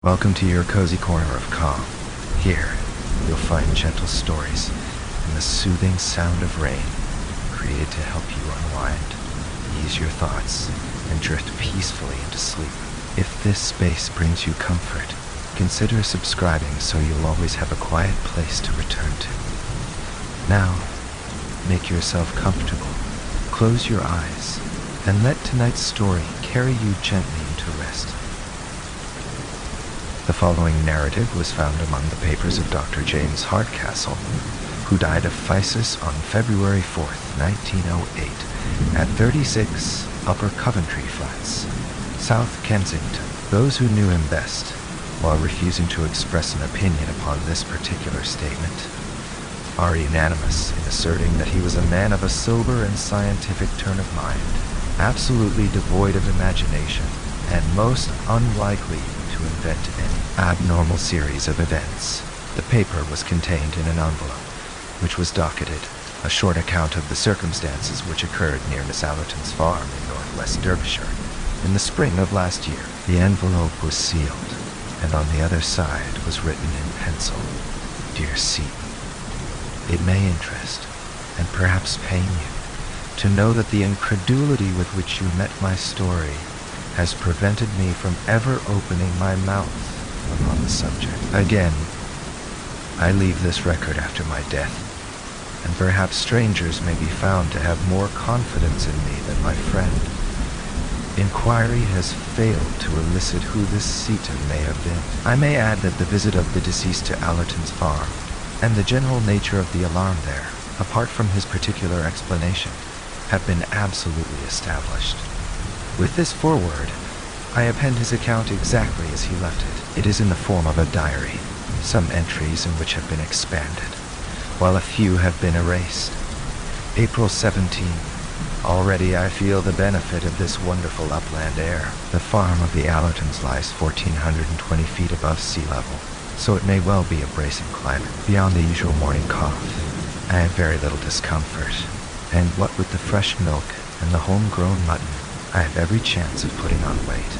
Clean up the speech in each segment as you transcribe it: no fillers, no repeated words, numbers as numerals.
Welcome to your cozy corner of calm. Here, you'll find gentle stories and the soothing sound of rain, created to help you unwind, ease your thoughts, and drift peacefully into sleep. If this space brings you comfort, consider subscribing so you'll always have a quiet place to return to. Now, make yourself comfortable, close your eyes, and let tonight's story carry you gently into rest. The following narrative was found among the papers of Dr. James Hardcastle, who died of phthisis on February 4th, 1908, at 36 Upper Coventry Flats, South Kensington. Those who knew him best, while refusing to express an opinion upon this particular statement, are unanimous in asserting that he was a man of a sober and scientific turn of mind, absolutely devoid of imagination, and most unlikely to invent any abnormal series of events. The paper was contained in an envelope, which was docketed, a short account of the circumstances which occurred near Miss Allerton's farm in northwest Derbyshire in the spring of last year. The envelope was sealed, and on the other side was written in pencil, "Dear Seton, it may interest, and perhaps pain you, to know that the incredulity with which you met my story has prevented me from ever opening my mouth upon the subject. Again, I leave this record after my death, and perhaps strangers may be found to have more confidence in me than my friend. Inquiry has failed to elicit who this Seton may have been. I may add that the visit of the deceased to Allerton's farm, and the general nature of the alarm there, apart from his particular explanation, have been absolutely established. With this foreword, I append his account exactly as he left it. It is in the form of a diary, some entries in which have been expanded, while a few have been erased. April 17. Already I feel the benefit of this wonderful upland air. The farm of the Allertons lies 1,420 feet above sea level, so it may well be a bracing climate. Beyond the usual morning cough, I have very little discomfort, and what with the fresh milk and the homegrown mutton, I have every chance of putting on weight.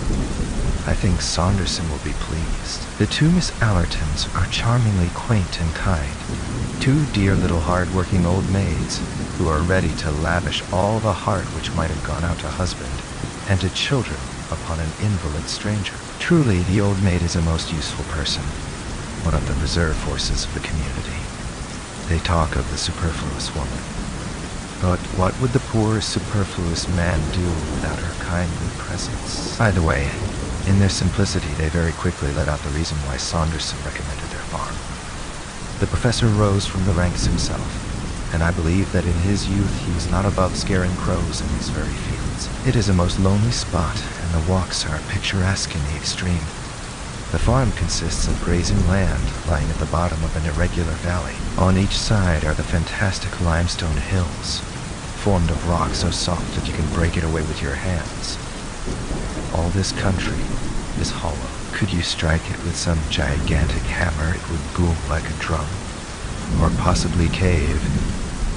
I think Saunderson will be pleased. The two Miss Allertons are charmingly quaint and kind, two dear little hard-working old maids who are ready to lavish all the heart which might have gone out to husband and to children upon an invalid stranger. Truly, the old maid is a most useful person, one of the reserve forces of the community. They talk of the superfluous woman. But what would the poor superfluous man do without her kindly presence? By the way, in their simplicity they very quickly let out the reason why Saunderson recommended their farm. The professor rose from the ranks himself, and I believe that in his youth he was not above scaring crows in these very fields. It is a most lonely spot, and the walks are picturesque in the extreme. The farm consists of grazing land lying at the bottom of an irregular valley. On each side are the fantastic limestone hills, formed of rock so soft that you can break it away with your hands. All this country is hollow. Could you strike it with some gigantic hammer, it would boom like a drum, or possibly cave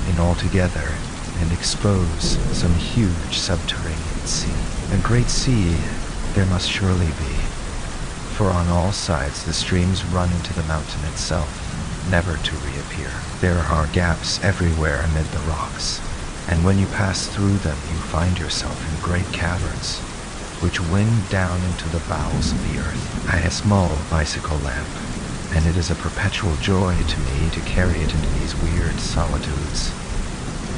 in altogether and expose some huge subterranean sea. A great sea there must surely be, for on all sides the streams run into the mountain itself, never to reappear. There are gaps everywhere amid the rocks, and when you pass through them you find yourself in great caverns, which wind down into the bowels of the earth. I have a small bicycle lamp, and it is a perpetual joy to me to carry it into these weird solitudes,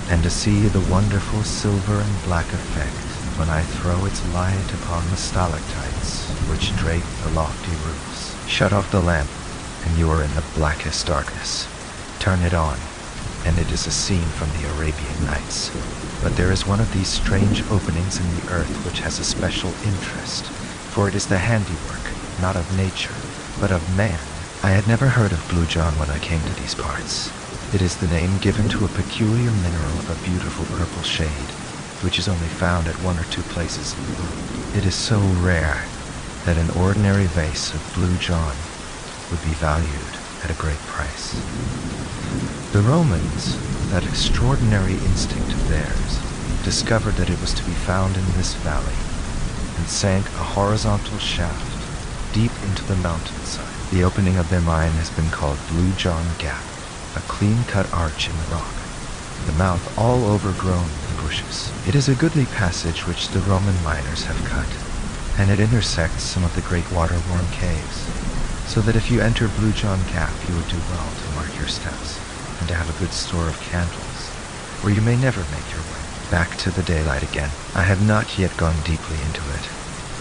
and to see the wonderful silver and black effect when I throw its light upon the stalactites which drape the lofty roofs. Shut off the lamp, and you are in the blackest darkness. Turn it on, and it is a scene from the Arabian Nights. But there is one of these strange openings in the earth which has a special interest, for it is the handiwork, not of nature, but of man. I had never heard of Blue John when I came to these parts. It is the name given to a peculiar mineral of a beautiful purple shade, which is only found at one or two places in the world. It is so rare that an ordinary vase of Blue John would be valued at a great price. The Romans, with that extraordinary instinct of theirs, discovered that it was to be found in this valley, and sank a horizontal shaft deep into the mountainside. The opening of their mine has been called Blue John Gap, a clean-cut arch in the rock, the mouth all overgrown with bushes. It is a goodly passage which the Roman miners have cut, and it intersects some of the great water-worn caves, so that if you enter Blue John Gap, you would do well to mark your steps, and to have a good store of candles, or you may never make your way. Back to the daylight again. I have not yet gone deeply into it,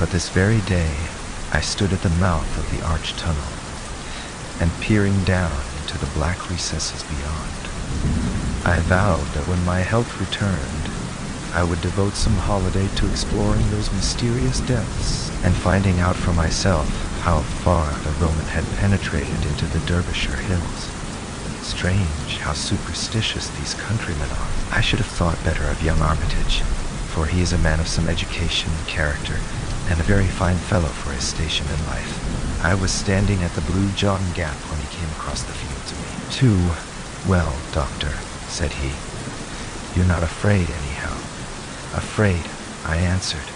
but this very day I stood at the mouth of the arch tunnel, and peering down into the black recesses beyond, I vowed that when my health returned, I would devote some holiday to exploring those mysterious depths and finding out for myself how far the Roman had penetrated into the Derbyshire hills. Strange how superstitious these countrymen are. I should have thought better of young Armitage, for he is a man of some education and character, and a very fine fellow for his station in life. I was standing at the Blue John Gap when he came across the field to me. "Too well, Doctor," said he. "You're not afraid, anyhow." "Afraid," I answered.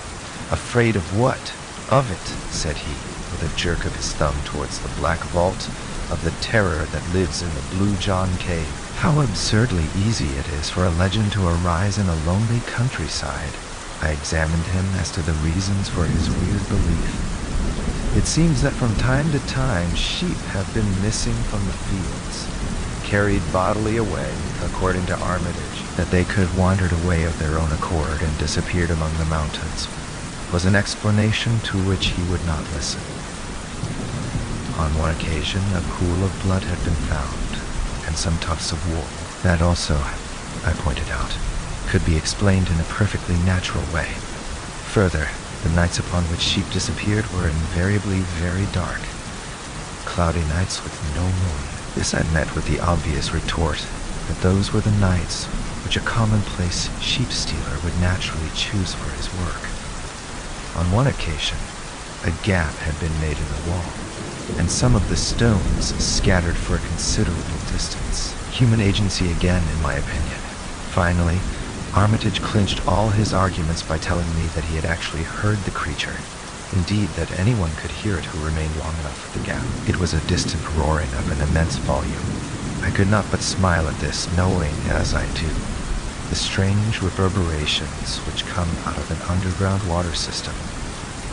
"Afraid of what?" "Of it," said he, with a jerk of his thumb towards the black vault of the terror that lives in the Blue John Cave. How absurdly easy it is for a legend to arise in a lonely countryside. I examined him as to the reasons for his weird belief. It seems that from time to time sheep have been missing from the fields, carried bodily away, according to Armitage. That they could have wandered away of their own accord and disappeared among the mountains was an explanation to which he would not listen. On one occasion, a pool of blood had been found, and some tufts of wool. That also, I pointed out, could be explained in a perfectly natural way. Further, the nights upon which sheep disappeared were invariably very dark, cloudy nights with no moon. This I met with the obvious retort that those were the nights which a commonplace sheep-stealer would naturally choose for his work. On one occasion, a gap had been made in the wall, and some of the stones scattered for a considerable distance. Human agency again, in my opinion. Finally, Armitage clinched all his arguments by telling me that he had actually heard the creature. Indeed, that anyone could hear it who remained long enough at the gap. It was a distant roaring of an immense volume. I could not but smile at this, knowing, as I do, the strange reverberations which come out of an underground water system,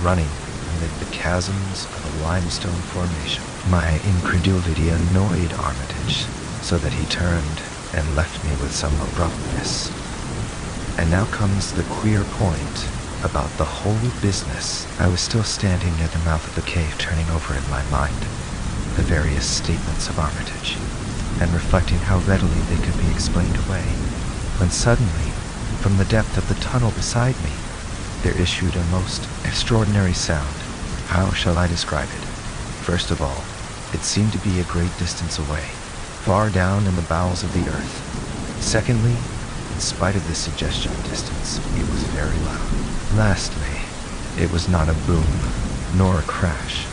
running amid the chasms of a limestone formation. My incredulity annoyed Armitage, so that he turned and left me with some abruptness. And now comes the queer point about the whole business. I was still standing near the mouth of the cave, turning over in my mind the various statements of Armitage, and reflecting how readily they could be explained away, when suddenly, from the depth of the tunnel beside me, there issued a most extraordinary sound. How shall I describe it? First of all, it seemed to be a great distance away, far down in the bowels of the earth. Secondly, in spite of this suggestion of distance, it was very loud. Lastly, it was not a boom, nor a crash,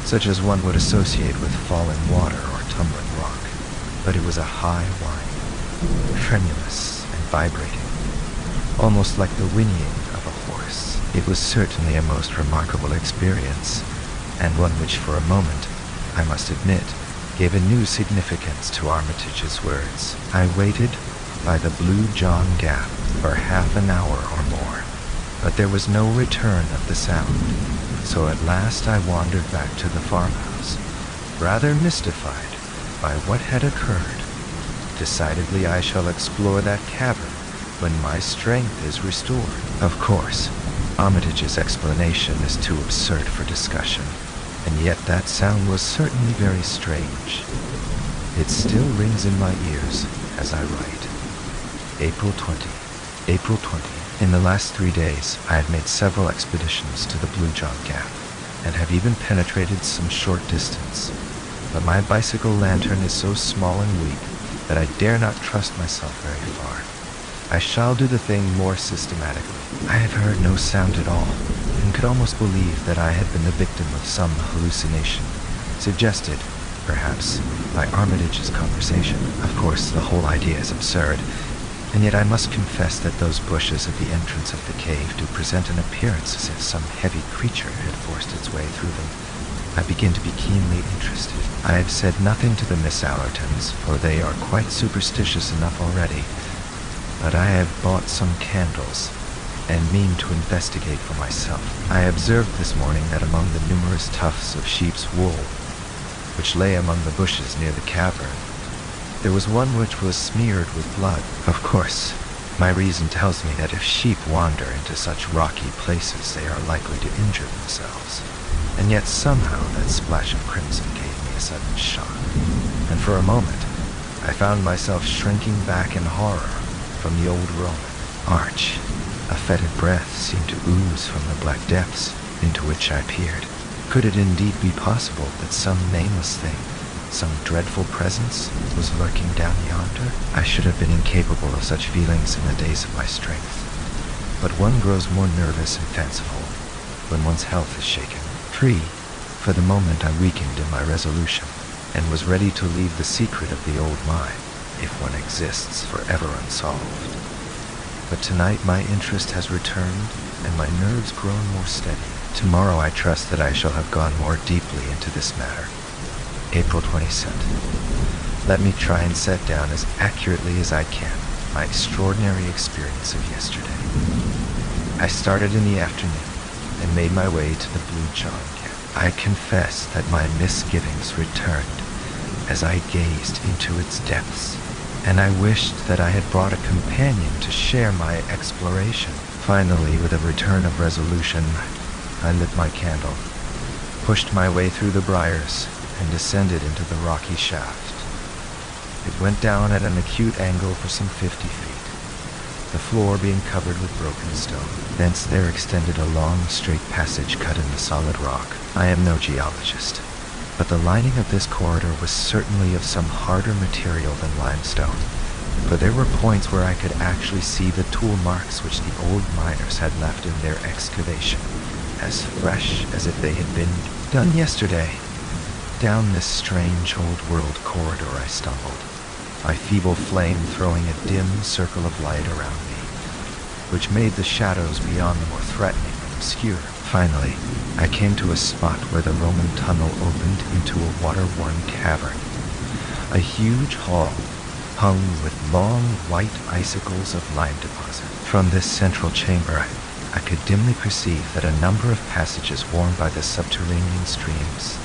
such as one would associate with falling water or tumbling rock, but it was a high whine, tremulous and vibrating, almost like the whinnying of a horse. It was certainly a most remarkable experience, and one which for a moment, I must admit, gave a new significance to Armitage's words. I waited by the Blue John Gap for half an hour or more, but there was no return of the sound, so at last I wandered back to the farmhouse, rather mystified by what had occurred. Decidedly I shall explore that cavern when my strength is restored. Of course, Armitage's explanation is too absurd for discussion, and yet that sound was certainly very strange. It still rings in my ears as I write. April 20. April 20. In the last 3 days, I have made several expeditions to the Blue John Gap, and have even penetrated some short distance. But my bicycle lantern is so small and weak that I dare not trust myself very far. I shall do the thing more systematically. I have heard no sound at all, and could almost believe that I had been the victim of some hallucination, suggested, perhaps, by Armitage's conversation. Of course, the whole idea is absurd, and yet I must confess that those bushes at the entrance of the cave do present an appearance as if some heavy creature had forced its way through them. I begin to be keenly interested. I have said nothing to the Miss Allertons, for they are quite superstitious enough already, but I have bought some candles and mean to investigate for myself. I observed this morning that among the numerous tufts of sheep's wool, which lay among the bushes near the cavern, there was one which was smeared with blood. Of course, my reason tells me that if sheep wander into such rocky places, they are likely to injure themselves. And yet somehow that splash of crimson gave me a sudden shock, and for a moment I found myself shrinking back in horror from the old Roman arch. A fetid breath seemed to ooze from the black depths into which I peered. Could it indeed be possible that some nameless thing, some dreadful presence, was lurking down yonder? I should have been incapable of such feelings in the days of my strength. But one grows more nervous and fanciful when one's health is shaken. For the moment I weakened in my resolution, and was ready to leave the secret of the old mine, if one exists, forever unsolved. But tonight my interest has returned, and my nerves grown more steady. Tomorrow I trust that I shall have gone more deeply into this matter. April 22nd. Let me try and set down as accurately as I can my extraordinary experience of yesterday. I started in the afternoon and made my way to the Blue John camp. I confess that my misgivings returned as I gazed into its depths, and I wished that I had brought a companion to share my exploration. Finally, with a return of resolution, I lit my candle, pushed my way through the briars, and descended into the rocky shaft. It went down at an acute angle for some 50 feet, the floor being covered with broken stone. Thence there extended a long, straight passage cut in the solid rock. I am no geologist, but the lining of this corridor was certainly of some harder material than limestone, for there were points where I could actually see the tool marks which the old miners had left in their excavation, as fresh as if they had been done yesterday. Down this strange old-world corridor I stumbled, my feeble flame throwing a dim circle of light around me, which made the shadows beyond them more threatening and obscure. Finally, I came to a spot where the Roman tunnel opened into a water-worn cavern, a huge hall hung with long white icicles of lime deposit. From this central chamber, I could dimly perceive that a number of passages warmed by the subterranean streams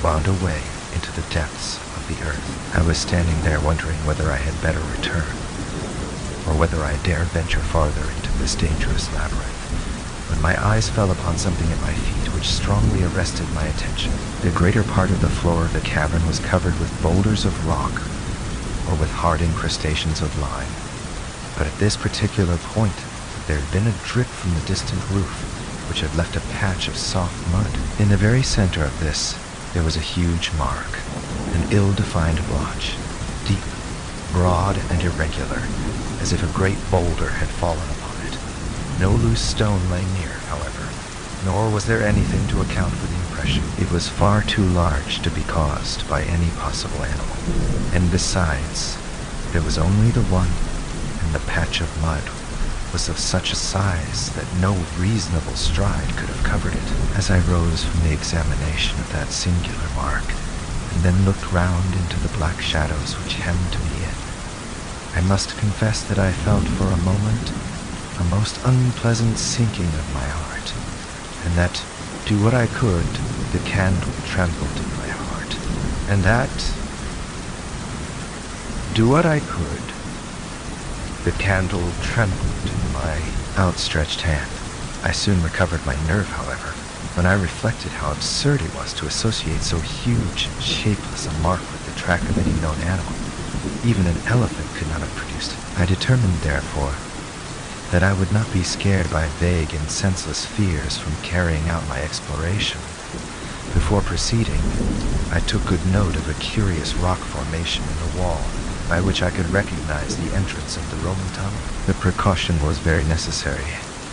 wound away into the depths of the earth. I was standing there wondering whether I had better return, or whether I dare venture farther into this dangerous labyrinth, when my eyes fell upon something at my feet which strongly arrested my attention. The greater part of the floor of the cavern was covered with boulders of rock, or with hard incrustations of lime. But at this particular point, there had been a drip from the distant roof, which had left a patch of soft mud. In the very center of this, there was a huge mark, an ill-defined blotch, deep, broad, and irregular, as if a great boulder had fallen upon it. No loose stone lay near, however, nor was there anything to account for the impression. It was far too large to be caused by any possible animal, and besides, there was only the one, and the patch of mud was of such a size that no reasonable stride could have covered it. As I rose from the examination of that singular mark, and then looked round into the black shadows which hemmed me in, I must confess that I felt for a moment a most unpleasant sinking of my heart, and that, do what I could, the candle trembled in my heart, and that, do what I could, the candle trembled in my outstretched hand. I soon recovered my nerve, however, when I reflected how absurd it was to associate so huge and shapeless a mark with the track of any known animal. Even an elephant could not have produced it. I determined, therefore, that I would not be scared by vague and senseless fears from carrying out my exploration. Before proceeding, I took good note of a curious rock formation in the wall, by which I could recognize the entrance of the Roman tunnel. The precaution was very necessary,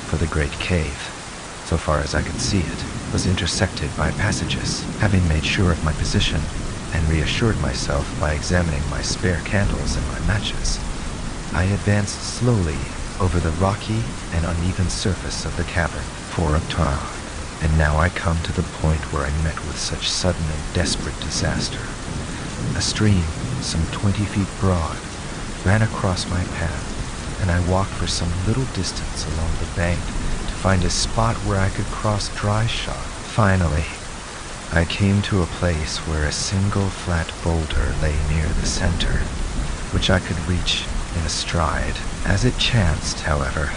for the great cave, so far as I could see it, was intersected by passages. Having made sure of my position, and reassured myself by examining my spare candles and my matches, I advanced slowly over the rocky and uneven surface of the cavern. For a time, And now I come to the point where I met with such sudden and desperate disaster. A stream, some 20 feet broad, ran across my path, and I walked for some little distance along the bank to find a spot where I could cross dry shod. Finally, I came to a place where a single flat boulder lay near the center, which I could reach in a stride. As it chanced, however,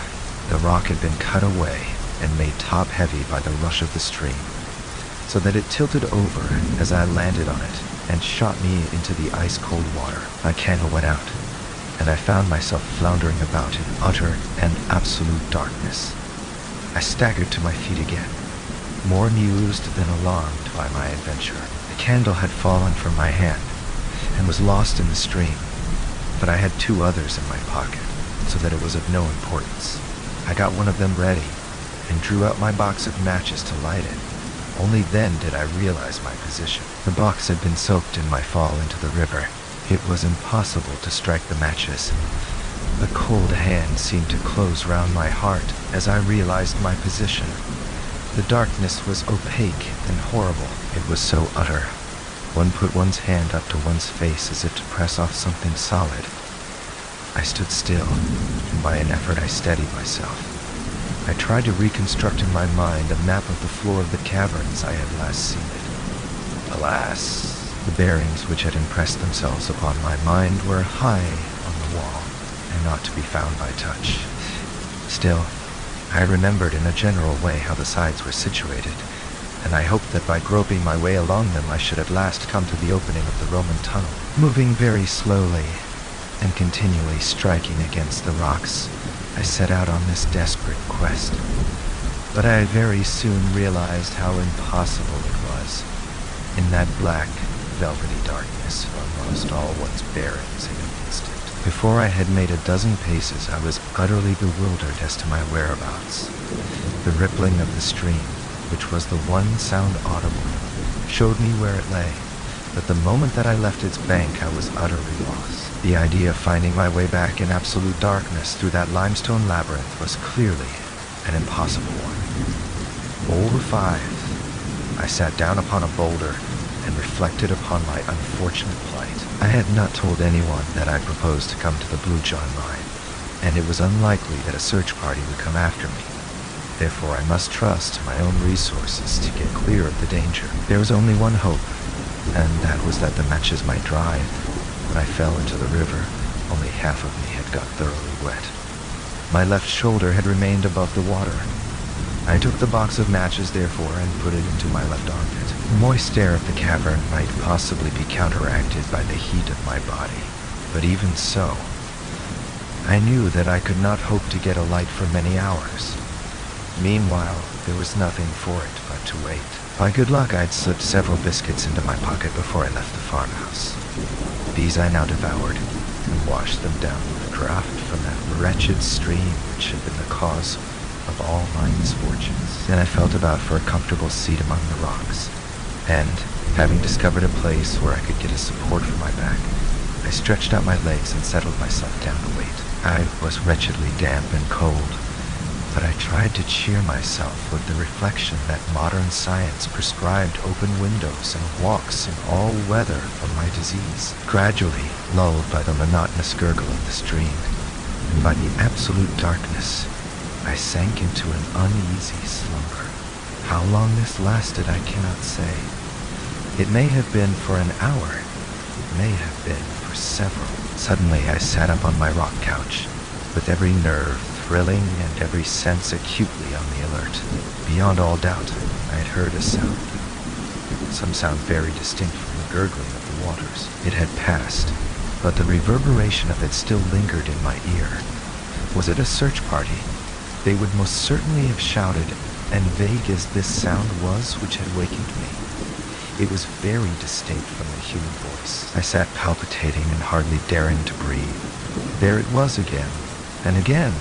the rock had been cut away and made top-heavy by the rush of the stream, so that it tilted over as I landed on it and shot me into the ice-cold water. My candle went out, and I found myself floundering about in utter and absolute darkness. I staggered to my feet again, more amused than alarmed by my adventure. The candle had fallen from my hand and was lost in the stream, but I had 2 others in my pocket, so that it was of no importance. I got one of them ready and drew out my box of matches to light it. Only then did I realize my position. The box had been soaked in my fall into the river. It was impossible to strike the matches. A cold hand seemed to close round my heart as I realized my position. The darkness was opaque and horrible. It was so utter. One put one's hand up to one's face as if to press off something solid. I stood still, and by an effort I steadied myself. I tried to reconstruct in my mind a map of the floor of the cavern as I had last seen it. Alas, the bearings which had impressed themselves upon my mind were high on the wall, and not to be found by touch. Still, I remembered in a general way how the sides were situated, and I hoped that by groping my way along them I should at last come to the opening of the Roman tunnel. Moving very slowly and continually striking against the rocks, I set out on this desperate quest. But I very soon realized how impossible it was. In that black, velvety darkness, one lost all one's bearings in an instant. Before I had made a dozen paces, I was utterly bewildered as to my whereabouts. The rippling of the stream, which was the one sound audible, showed me where it lay, but the moment that I left its bank, I was utterly lost. The idea of finding my way back in absolute darkness through that limestone labyrinth was clearly an impossible one. Boulder 5. I sat down upon a boulder and reflected upon my unfortunate plight. I had not told anyone that I proposed to come to the Blue John mine, and it was unlikely that a search party would come after me. Therefore, I must trust to my own resources to get clear of the danger. There was only one hope, and that was that the matches might dry. When I fell into the river, only half of me had got thoroughly wet. My left shoulder had remained above the water. I took the box of matches, therefore, and put it into my left armpit. The moist air of the cavern might possibly be counteracted by the heat of my body, but even so, I knew that I could not hope to get a light for many hours. Meanwhile, there was nothing for it but to wait. By good luck, I'd slipped several biscuits into my pocket before I left the farmhouse. These I now devoured and washed them down with a draught from that wretched stream which had been the cause of all my misfortunes. Then I felt about for a comfortable seat among the rocks, and, having discovered a place where I could get a support for my back, I stretched out my legs and settled myself down to wait. I was wretchedly damp and cold, but I tried to cheer myself with the reflection that modern science prescribed open windows and walks in all weather for my disease. Gradually, lulled by the monotonous gurgle of the stream, and by the absolute darkness, I sank into an uneasy slumber. How long this lasted I cannot say. It may have been for an hour, it may have been for several. Suddenly I sat up on my rock couch, with every nerve thrilling and every sense acutely on the alert. Beyond all doubt, I had heard a sound. Some sound very distinct from the gurgling of the waters. It had passed, but the reverberation of it still lingered in my ear. Was it a search party? They would most certainly have shouted, and vague as this sound was which had wakened me, it was very distinct from the human voice. I sat palpitating and hardly daring to breathe. There it was again, and again.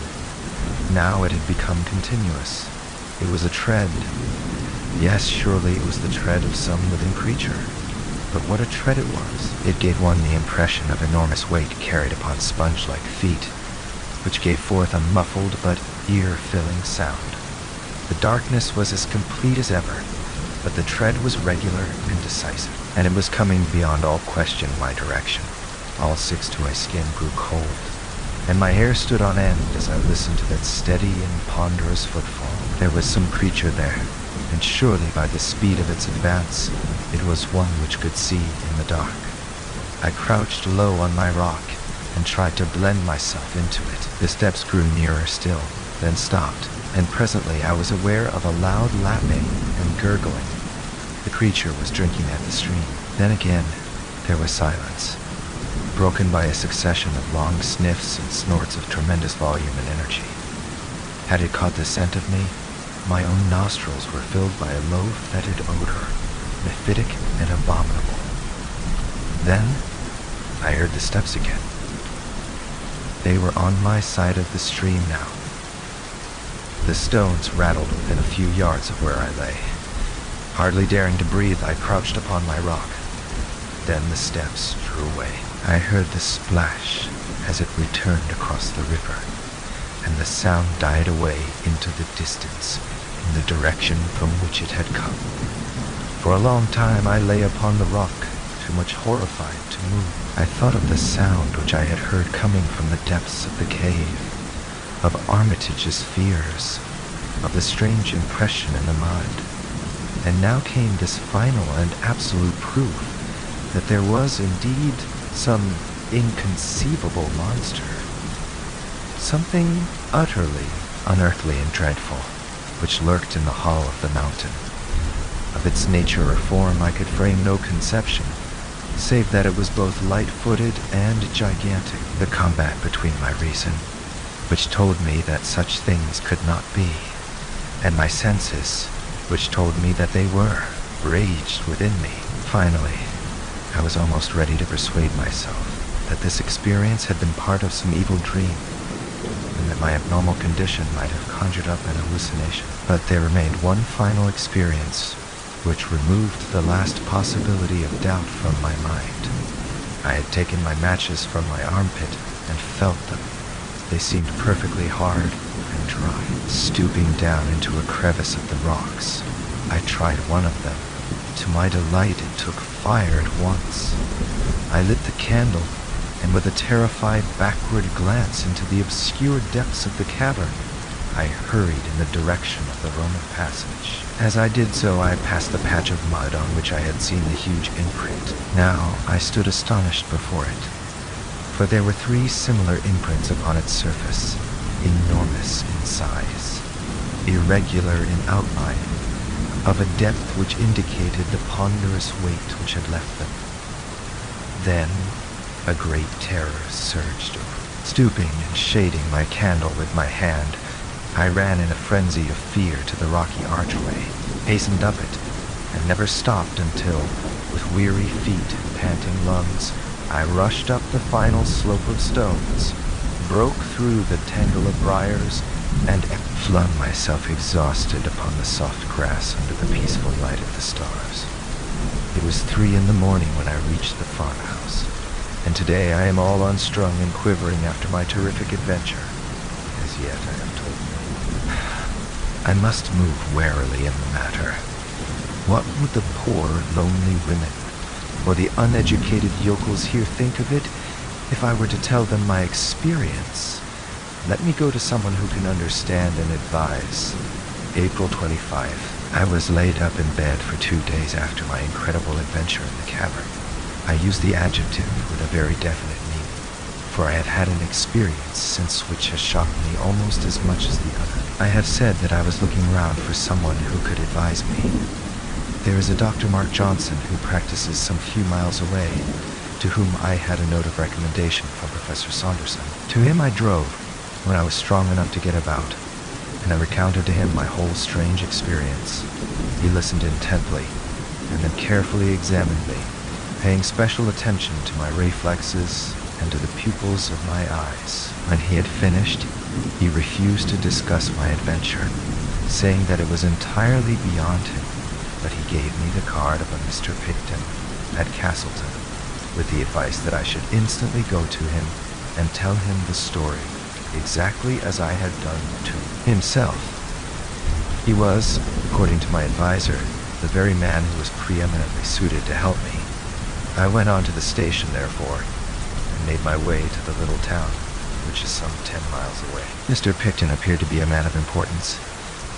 Now it had become continuous. It was a tread. Yes, surely it was the tread of some living creature. But what a tread it was! It gave one the impression of enormous weight carried upon sponge-like feet, which gave forth a muffled but ear-filling sound. The darkness was as complete as ever, but the tread was regular and decisive, and it was coming beyond all question my direction. All 6 to my skin grew cold, and my hair stood on end as I listened to that steady and ponderous footfall. There was some creature there, and surely by the speed of its advance, it was one which could see in the dark. I crouched low on my rock and tried to blend myself into it. The steps grew nearer still, then stopped, and presently I was aware of a loud lapping and gurgling. The creature was drinking at the stream. Then again, there was silence, broken by a succession of long sniffs and snorts of tremendous volume and energy. Had it caught the scent of me, my own nostrils were filled by a low, fetid odor, mephitic and abominable. Then, I heard the steps again. They were on my side of the stream now. The stones rattled within a few yards of where I lay. Hardly daring to breathe, I crouched upon my rock. Then the steps drew away. I heard the splash as it returned across the river, and the sound died away into the distance in the direction from which it had come. For a long time I lay upon the rock, too much horrified to move. I thought of the sound which I had heard coming from the depths of the cave, of Armitage's fears, of the strange impression in the mud. And now came this final and absolute proof that there was indeed some inconceivable monster, something utterly unearthly and dreadful, which lurked in the hollow of the mountain. Of its nature or form I could frame no conception, save that it was both light-footed and gigantic. The combat between my reason, which told me that such things could not be, and my senses, which told me that they were, raged within me. Finally, I was almost ready to persuade myself that this experience had been part of some evil dream, and that my abnormal condition might have conjured up an hallucination. But there remained one final experience which removed the last possibility of doubt from my mind. I had taken my matches from my armpit and felt them. They seemed perfectly hard and dry. Stooping down into a crevice of the rocks, I tried one of them. To my delight, it took fire at once. I lit the candle, and with a terrified backward glance into the obscure depths of the cavern, I hurried in the direction of the Roman passage. As I did so, I passed the patch of mud on which I had seen the huge imprint. Now I stood astonished before it, for there were 3 similar imprints upon its surface, enormous in size, irregular in outline, of a depth which indicated the ponderous weight which had left them. Then a great terror surged over me. Stooping and shading my candle with my hand, I ran in a frenzy of fear to the rocky archway, hastened up it, and never stopped until, with weary feet and panting lungs, I rushed up the final slope of stones, broke through the tangle of briars, and flung myself exhausted upon the soft grass under the peaceful light of the stars. It was 3 in the morning when I reached the farmhouse, and today I am all unstrung and quivering after my terrific adventure. As yet I have told no one. I must move warily in the matter. What would the poor, lonely women, or the uneducated yokels here think of it if I were to tell them my experience? Let me go to someone who can understand and advise. April 25. I was laid up in bed for 2 days after my incredible adventure in the cavern. I use the adjective with a very definite meaning, for I have had an experience since which has shocked me almost as much as the other. I have said that I was looking round for someone who could advise me. There is a Dr. Mark Johnson who practices some few miles away, to whom I had a note of recommendation from Professor Saunderson. To him I drove when I was strong enough to get about, and I recounted to him my whole strange experience. He listened intently, and then carefully examined me, paying special attention to my reflexes and to the pupils of my eyes. When he had finished, he refused to discuss my adventure, saying that it was entirely beyond him, but he gave me the card of a Mr. Picton at Castleton, with the advice that I should instantly go to him and tell him the story exactly as I had done to himself. He was, according to my advisor, the very man who was preeminently suited to help me. I went on to the station, therefore, and made my way to the little town, which is some 10 miles away. Mr. Picton appeared to be a man of importance,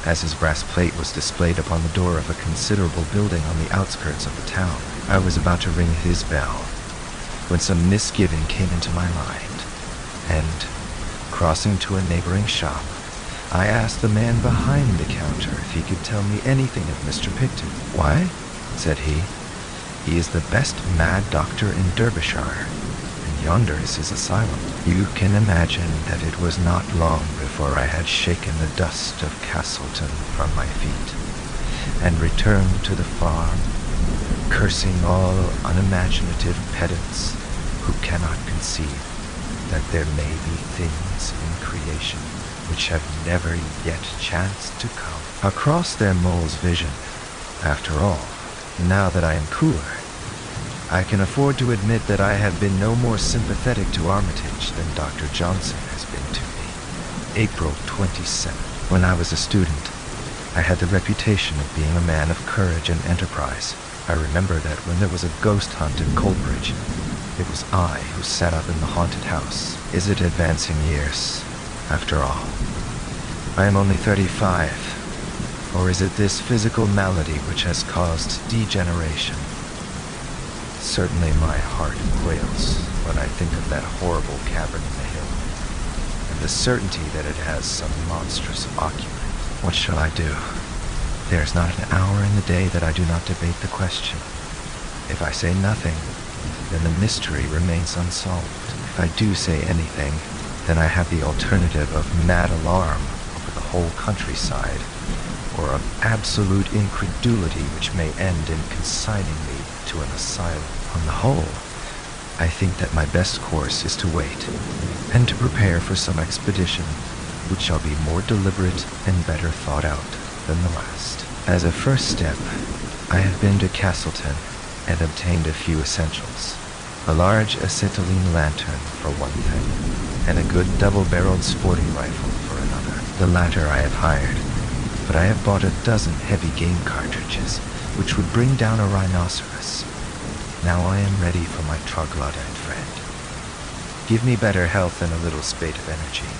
as his brass plate was displayed upon the door of a considerable building on the outskirts of the town. I was about to ring his bell when some misgiving came into my mind, and, crossing to a neighboring shop, I asked the man behind the counter if he could tell me anything of Mr. Picton. "Why?" said he. "He is the best mad doctor in Derbyshire, and yonder is his asylum." You can imagine that it was not long before I had shaken the dust of Castleton from my feet, and returned to the farm, cursing all unimaginative pedants who cannot conceive that there may be things in creation which have never yet chanced to come across their mole's vision. After all, now that I am cooler, I can afford to admit that I have been no more sympathetic to Armitage than Dr. Johnson has been to me. April 27th. When I was a student, I had the reputation of being a man of courage and enterprise. I remember that when there was a ghost hunt in Coldbridge, it was I who sat up in the haunted house. Is it advancing years? After all, I am only 35, or is it this physical malady which has caused degeneration? Certainly my heart quails when I think of that horrible cavern in the hill, and the certainty that it has some monstrous occupant. What shall I do? There is not an hour in the day that I do not debate the question. If I say nothing, then the mystery remains unsolved. If I do say anything, then I have the alternative of mad alarm over the whole countryside, or of absolute incredulity which may end in consigning me to an asylum. On the whole, I think that my best course is to wait, and to prepare for some expedition which shall be more deliberate and better thought out than the last. As a first step, I have been to Castleton and obtained a few essentials. A large acetylene lantern for one thing, and a good double-barreled sporting rifle for another. The latter I have hired, but I have bought a dozen heavy game cartridges, which would bring down a rhinoceros. Now I am ready for my troglodyte friend. Give me better health than a little spate of energy,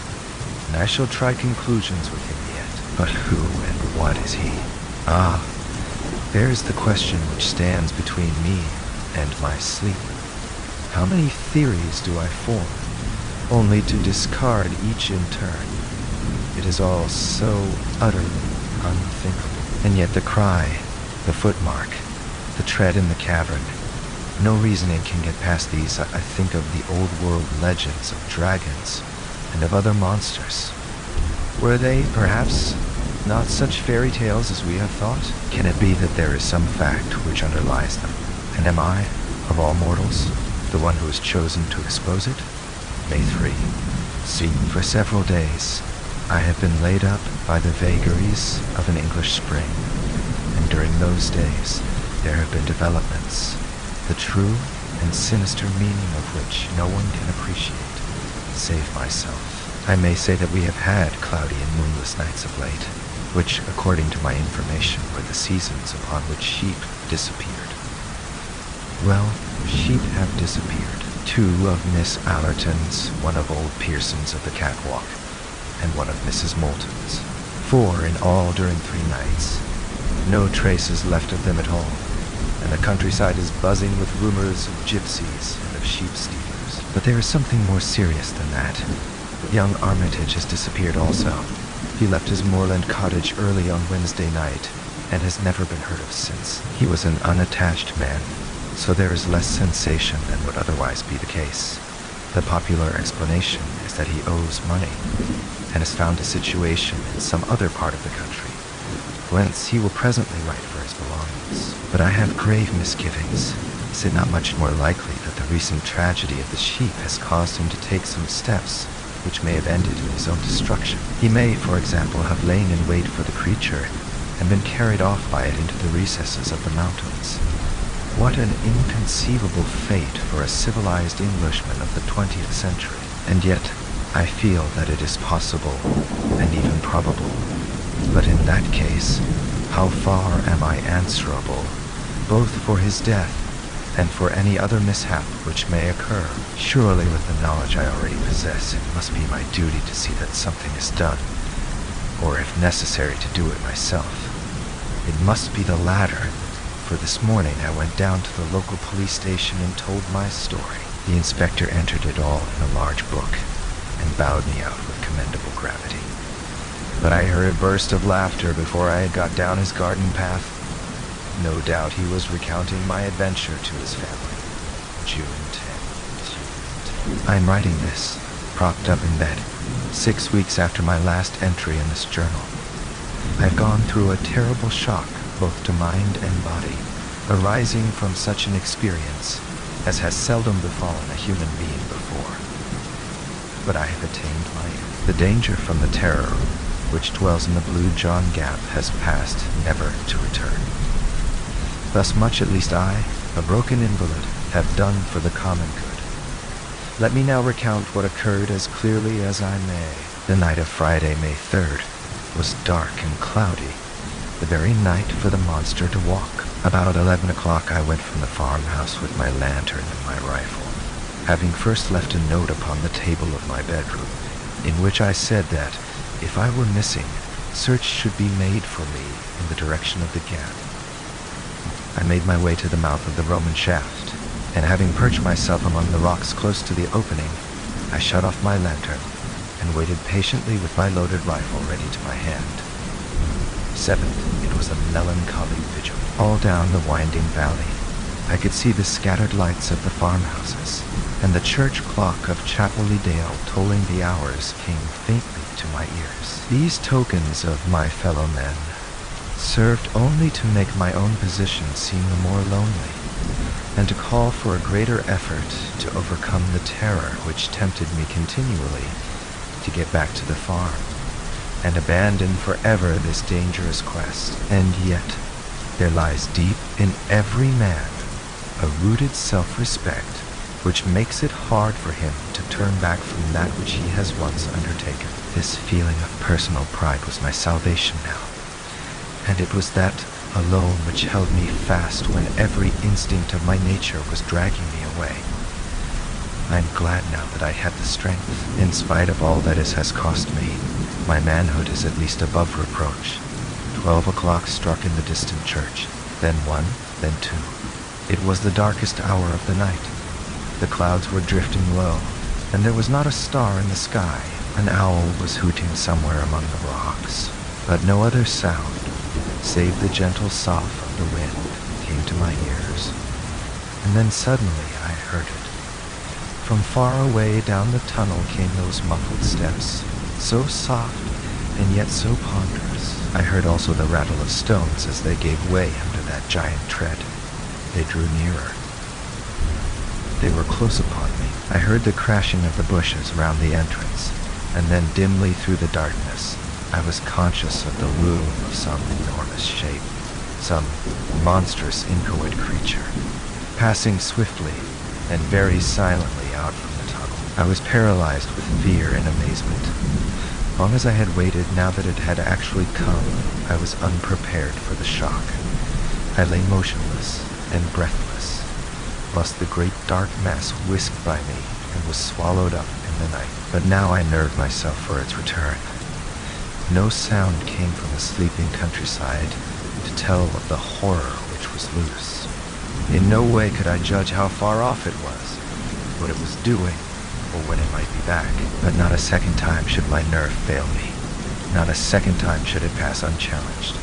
and I shall try conclusions with him yet. But who and what is he? Ah, there is the question which stands between me and my sleep. How many theories do I form, only to discard each in turn? It is all so utterly unthinkable. And yet the cry, the footmark, the tread in the cavern, no reasoning can get past these. I think of the old world legends of dragons and of other monsters. Were they, perhaps, not such fairy tales as we have thought? Can it be that there is some fact which underlies them? And am I, of all mortals, the one who is chosen to expose it? May 3. See, for several days, I have been laid up by the vagaries of an English spring, and during those days there have been developments, the true and sinister meaning of which no one can appreciate, save myself. I may say that we have had cloudy and moonless nights of late, which, according to my information, were the seasons upon which sheep disappeared. Well, sheep have disappeared. 2 of Miss Allerton's, 1 of old Pearson's of the catwalk, and 1 of Mrs. Moulton's. 4 in all during 3 nights. No traces left of them at all, and the countryside is buzzing with rumors of gypsies and of sheep stealers. But there is something more serious than that. Young Armitage has disappeared also. He left his moorland cottage early on Wednesday night, and has never been heard of since. He was an unattached man, so there is less sensation than would otherwise be the case. The popular explanation is that he owes money, and has found a situation in some other part of the country, whence he will presently write for his belongings. But I have grave misgivings. Is it not much more likely that the recent tragedy of the sheep has caused him to take some steps which may have ended in his own destruction? He may, for example, have lain in wait for the creature, and been carried off by it into the recesses of the mountains. What an inconceivable fate for a civilized Englishman of the 20th century. And yet, I feel that it is possible, and even probable, But in that case, how far am I answerable, both for his death and for any other mishap which may occur? Surely with the knowledge I already possess, it must be my duty to see that something is done, or if necessary to do it myself. It must be the latter, for this morning I went down to the local police station and told my story. The inspector entered it all in a large book and bowed me out with commendable gravity. But I heard a burst of laughter before I had got down his garden path. No doubt he was recounting my adventure to his family. June 10. I'm writing this, propped up in bed, 6 weeks after my last entry in this journal. I've gone through a terrible shock, both to mind and body, arising from such an experience as has seldom befallen a human being before. But I have attained my end. The danger from the terror which dwells in the Blue John Gap has passed, never to return. Thus much at least I, a broken invalid, have done for the common good. Let me now recount what occurred as clearly as I may. The night of Friday, May 3rd, was dark and cloudy, the very night for the monster to walk. About 11 o'clock I went from the farmhouse with my lantern and my rifle, having first left a note upon the table of my bedroom, in which I said that, if I were missing, search should be made for me in the direction of the gap. I made my way to the mouth of the Roman shaft, and having perched myself among the rocks close to the opening, I shut off my lantern and waited patiently with my loaded rifle ready to my hand. 7th, it was a melancholy vigil. All down the winding valley, I could see the scattered lights of the farmhouses, and the church clock of Chapelly Dale tolling the hours came faintly to my ears. These tokens of my fellow men served only to make my own position seem the more lonely, and to call for a greater effort to overcome the terror which tempted me continually to get back to the farm and abandon forever this dangerous quest. And yet, there lies deep in every man a rooted self-respect which makes it hard for him to turn back from that which he has once undertaken. This feeling of personal pride was my salvation now, and it was that alone which held me fast when every instinct of my nature was dragging me away. I'm glad now that I had the strength. In spite of all that it has cost me, my manhood is at least above reproach. 12 o'clock struck in the distant church, then 1, then 2. It was the darkest hour of the night. The clouds were drifting low, and there was not a star in the sky. An owl was hooting somewhere among the rocks, but no other sound, save the gentle sough of the wind, came to my ears. And then suddenly I heard it. From far away down the tunnel came those muffled steps, so soft and yet so ponderous. I heard also the rattle of stones as they gave way under that giant tread. They drew nearer. They were close upon me. I heard the crashing of the bushes round the entrance, and then dimly through the darkness, I was conscious of the loom of some enormous shape, some monstrous inchoate creature, passing swiftly and very silently out from the tunnel. I was paralyzed with fear and amazement. Long as I had waited, now that it had actually come, I was unprepared for the shock. I lay motionless and breathless, whilst the great dark mass whisked by me and was swallowed up in the night. But now I nerved myself for its return. No sound came from the sleeping countryside to tell of the horror which was loose. In no way could I judge how far off it was, what it was doing, or when it might be back. But not a second time should my nerve fail me. Not a second time should it pass unchallenged.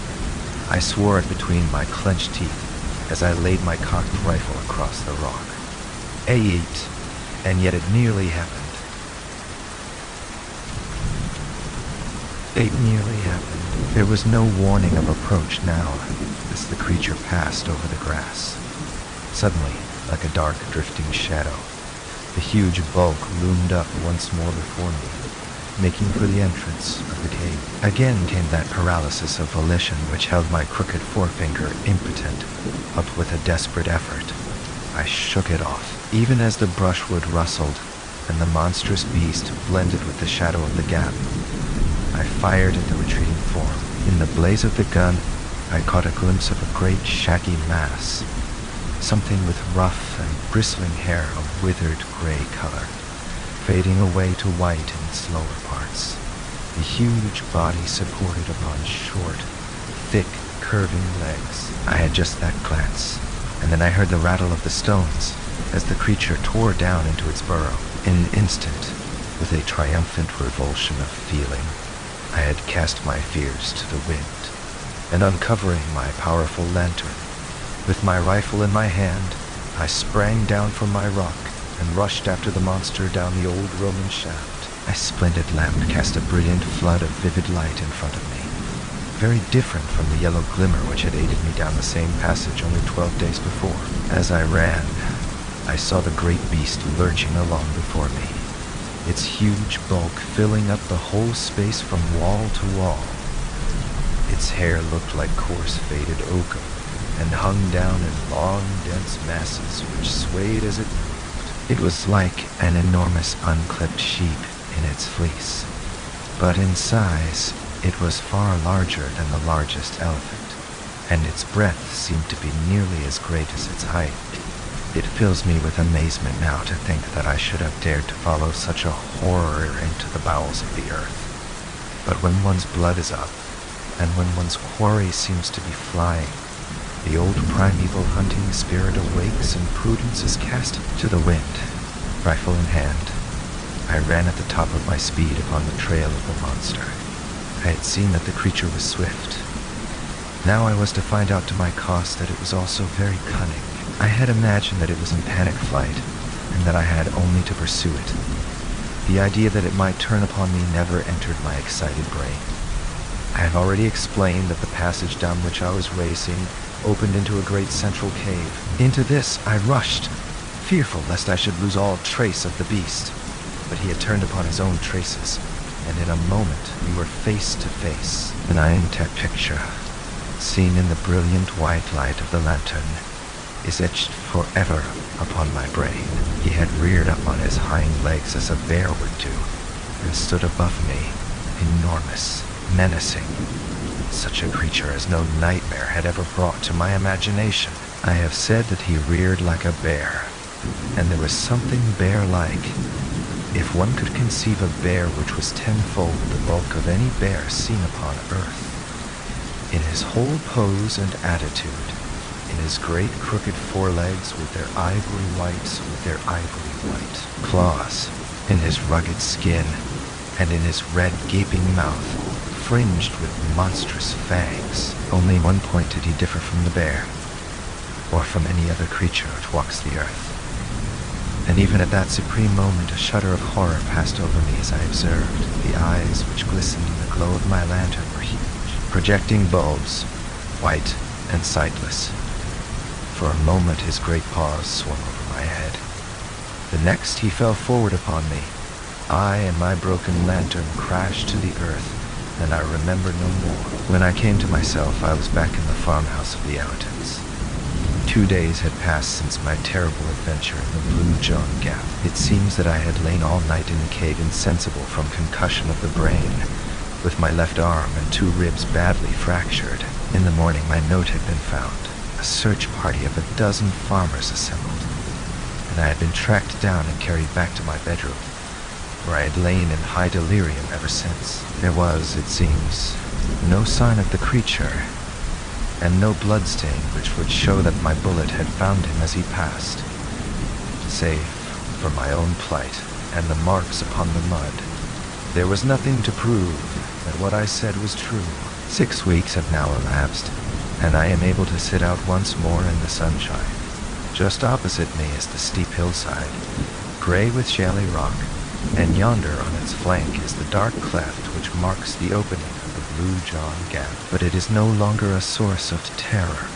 I swore it between my clenched teeth as I laid my cocked rifle across the rock. 8, and yet it nearly happened. It nearly happened. There was no warning of approach now, as the creature passed over the grass. Suddenly, like a dark, drifting shadow, the huge bulk loomed up once more before me, making for the entrance of the cave. Again came that paralysis of volition which held my crooked forefinger impotent, up with a desperate effort. I shook it off, even as the brushwood rustled, and the monstrous beast blended with the shadow of the gap. I fired at the retreating form, In the blaze of the gun, I caught a glimpse of a great shaggy mass, something with rough and bristling hair of withered gray color, fading away to white in its lower parts. The huge body supported upon short, thick, curving legs. I had just that glance, and then I heard the rattle of the stones as the creature tore down into its burrow. In an instant, with a triumphant revulsion of feeling, I had cast my fears to the wind, and uncovering my powerful lantern, with my rifle in my hand, I sprang down from my rock and rushed after the monster down the old Roman shaft. My splendid lamp cast a brilliant flood of vivid light in front of me, very different from the yellow glimmer which had aided me down the same passage only 12 days before. As I ran, I saw the great beast lurching along before me, its huge bulk filling up the whole space from wall to wall. Its hair looked like coarse faded oakum, and hung down in long, dense masses which swayed as it moved. It was like an enormous unclipped sheep in its fleece, but in size it was far larger than the largest elephant, and its breadth seemed to be nearly as great as its height. It fills me with amazement now to think that I should have dared to follow such a horror into the bowels of the earth. But when one's blood is up, and when one's quarry seems to be flying, the old primeval hunting spirit awakes and prudence is cast to the wind. Rifle in hand, I ran at the top of my speed upon the trail of the monster. I had seen that the creature was swift. Now I was to find out to my cost that it was also very cunning. I had imagined that it was in panic flight, and that I had only to pursue it. The idea that it might turn upon me never entered my excited brain. I have already explained that the passage down which I was racing opened into a great central cave. Into this I rushed, fearful lest I should lose all trace of the beast. But he had turned upon his own traces, and in a moment we were face to face. An Ayantec picture, seen in the brilliant white light of the lantern, is etched forever upon my brain. He had reared up on his hind legs as a bear would do, and stood above me, enormous, menacing, such a creature as no nightmare had ever brought to my imagination. I have said that he reared like a bear, and there was something bear-like. If one could conceive a bear which was tenfold the bulk of any bear seen upon earth, in his whole pose and attitude, in his great crooked forelegs with their ivory whites with their ivory white claws, in his rugged skin, and in his red gaping mouth, fringed with monstrous fangs. Only one point did he differ from the bear, or from any other creature which walks the earth. And even at that supreme moment, a shudder of horror passed over me as I observed. The eyes which glistened in the glow of my lantern were huge, projecting bulbs, white and sightless. For a moment his great paws swung over my head. The next he fell forward upon me. I and my broken lantern crashed to the earth, and I remember no more. When I came to myself, I was back in the farmhouse of the Allertons. 2 days had passed since my terrible adventure in the Blue John Gap. It seems that I had lain all night in the cave insensible from concussion of the brain, with my left arm and 2 ribs badly fractured. In the morning my note had been found. A search party of 12 farmers assembled, and I had been tracked down and carried back to my bedroom, where I had lain in high delirium ever since. There was, it seems, no sign of the creature, and no bloodstain which would show that my bullet had found him as he passed, save for my own plight and the marks upon the mud. There was nothing to prove that what I said was true. 6 weeks have now elapsed, and I am able to sit out once more in the sunshine. Just opposite me is the steep hillside, gray with shaly rock, and yonder on its flank is the dark cleft which marks the opening of the Blue John Gap. But it is no longer a source of terror.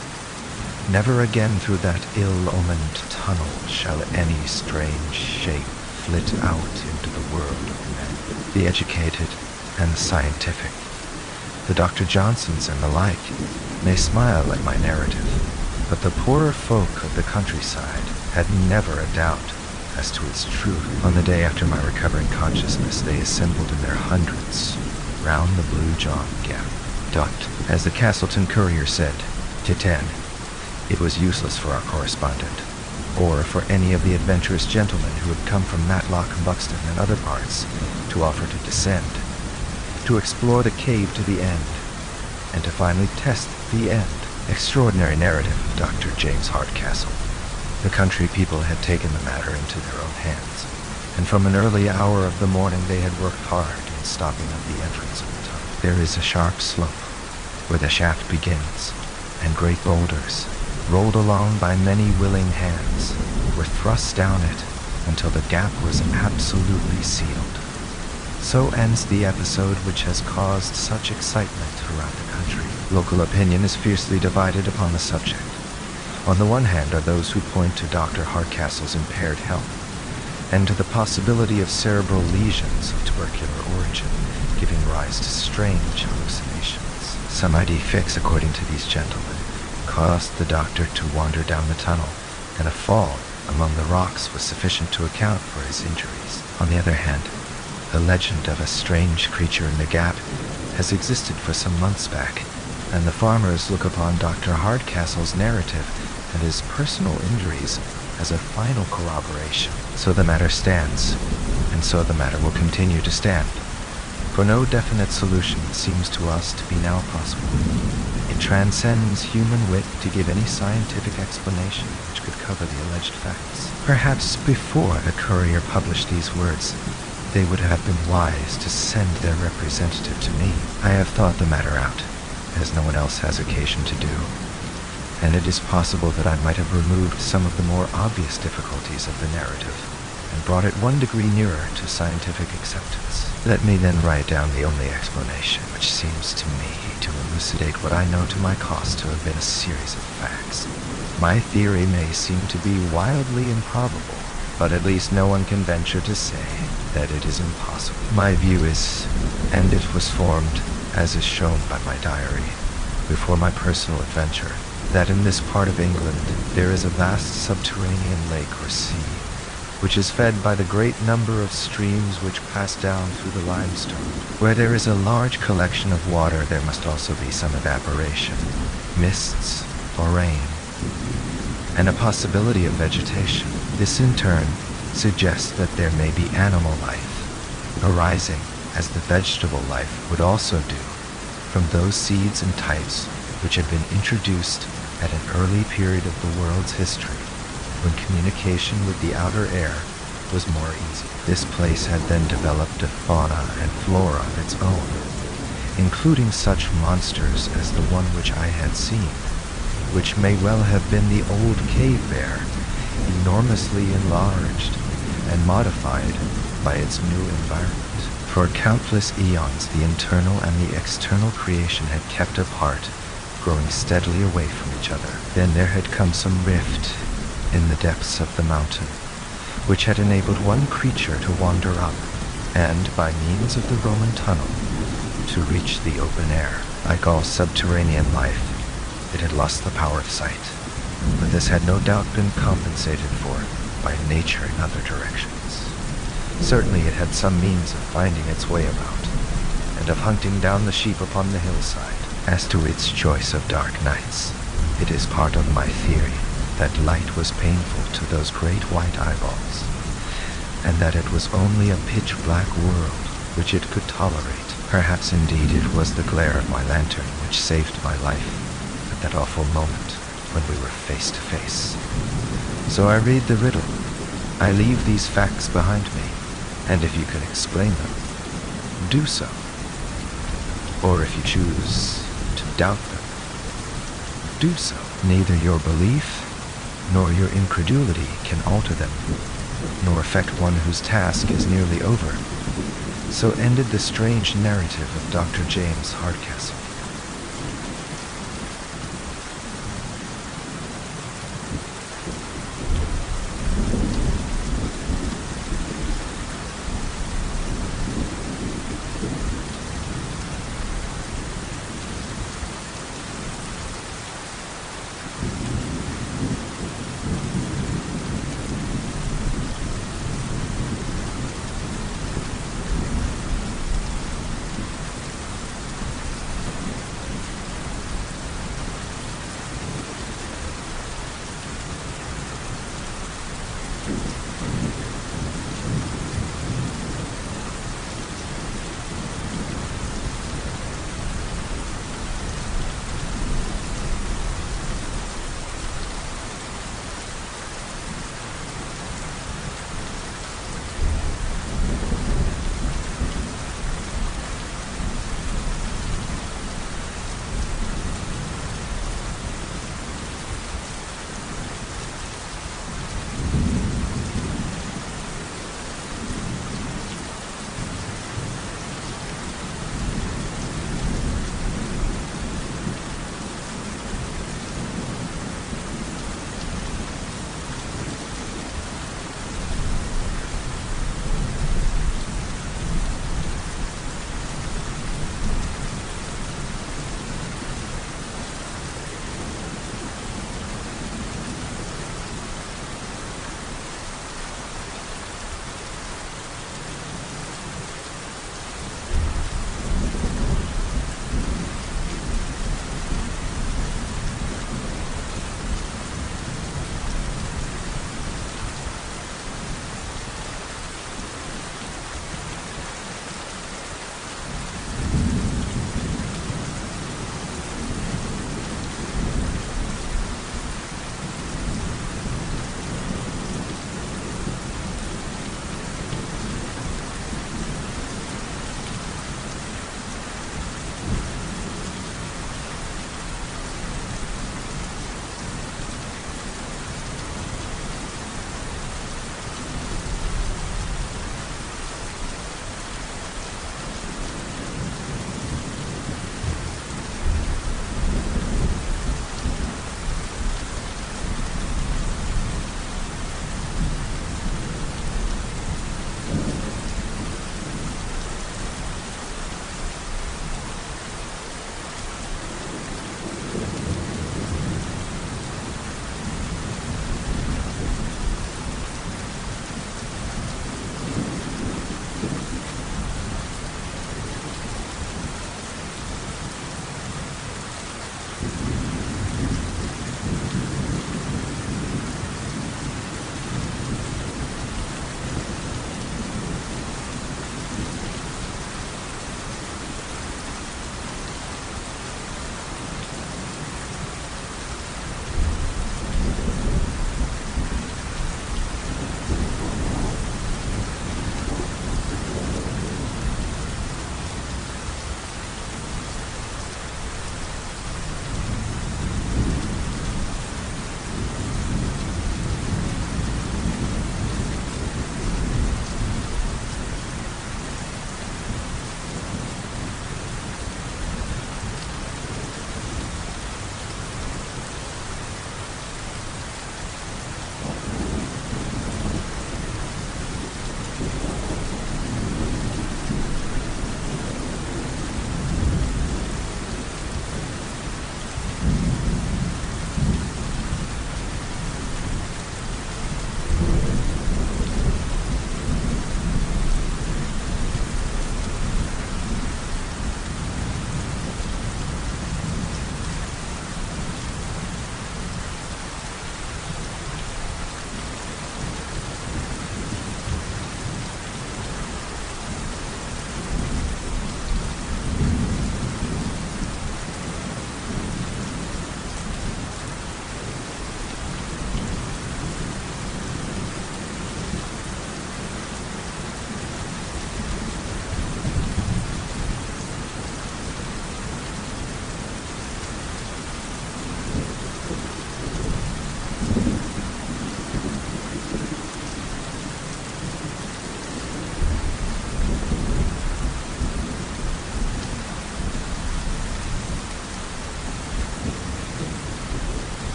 Never again through that ill-omened tunnel shall any strange shape flit out into the world of men. The educated and the scientific, the Dr. Johnsons and the like, may smile at my narrative, but the poorer folk of the countryside had never a doubt as to its truth. On the day after my recovering consciousness, they assembled in their hundreds round the Blue John Gap. ducked. As the Castleton Courier said, Titan, it was useless for our correspondent, or for any of the adventurous gentlemen who had come from Matlock, Buxton, and other parts, to offer to descend, to explore the cave to the end, and to finally test the end. Extraordinary narrative of Dr. James Hardcastle. The country people had taken the matter into their own hands, and from an early hour of the morning they had worked hard in stopping up the entrance of the tunnel. There is a sharp slope where the shaft begins, and great boulders, rolled along by many willing hands, were thrust down it until the gap was absolutely sealed. So ends the episode which has caused such excitement throughout the country. Local opinion is fiercely divided upon the subject. On the one hand are those who point to Dr. Hardcastle's impaired health, and to the possibility of cerebral lesions of tubercular origin, giving rise to strange hallucinations. Some ID fix, according to these gentlemen, caused the doctor to wander down the tunnel, and a fall among the rocks was sufficient to account for his injuries. On the other hand, the legend of a strange creature in the gap has existed for some months back, and the farmers look upon Dr. Hardcastle's narrative and his personal injuries as a final corroboration. So the matter stands, and so the matter will continue to stand, for no definite solution seems to us to be now possible. It transcends human wit to give any scientific explanation which could cover the alleged facts. Perhaps before the Courier published these words, they would have been wise to send their representative to me. I have thought the matter out, as no one else has occasion to do, and it is possible that I might have removed some of the more obvious difficulties of the narrative, and brought it one degree nearer to scientific acceptance. Let me then write down the only explanation which seems to me to elucidate what I know to my cost to have been a series of facts. My theory may seem to be wildly improbable, but at least no one can venture to say that it is impossible. My view is, and it was formed, as is shown by my diary, before my personal adventure, that in this part of England there is a vast subterranean lake or sea, which is fed by the great number of streams which pass down through the limestone. Where there is a large collection of water, there must also be some evaporation, mists, or rain, and a possibility of vegetation. This in turn suggests that there may be animal life, arising, as the vegetable life would also do, from those seeds and types which had been introduced at an early period of the world's history, when communication with the outer air was more easy. This place had then developed a fauna and flora of its own, including such monsters as the one which I had seen, which may well have been the old cave bear, enormously enlarged and modified by its new environment. For countless eons, the internal and the external creation had kept apart, growing steadily away from each other. Then there had come some rift in the depths of the mountain, which had enabled one creature to wander up, and, by means of the Roman tunnel, to reach the open air. Like all subterranean life, it had lost the power of sight, but this had no doubt been compensated for by nature in other directions. Certainly it had some means of finding its way about, and of hunting down the sheep upon the hillside. As to its choice of dark nights, it is part of my theory that light was painful to those great white eyeballs, and that it was only a pitch-black world which it could tolerate. Perhaps indeed it was the glare of my lantern which saved my life at that awful moment when we were face to face. So I read the riddle. I leave these facts behind me, and if you can explain them, do so. Or if you choose to doubt them, do so. Neither your belief nor your incredulity can alter them, nor affect one whose task is nearly over. So ended the strange narrative of Dr. James Hardcastle.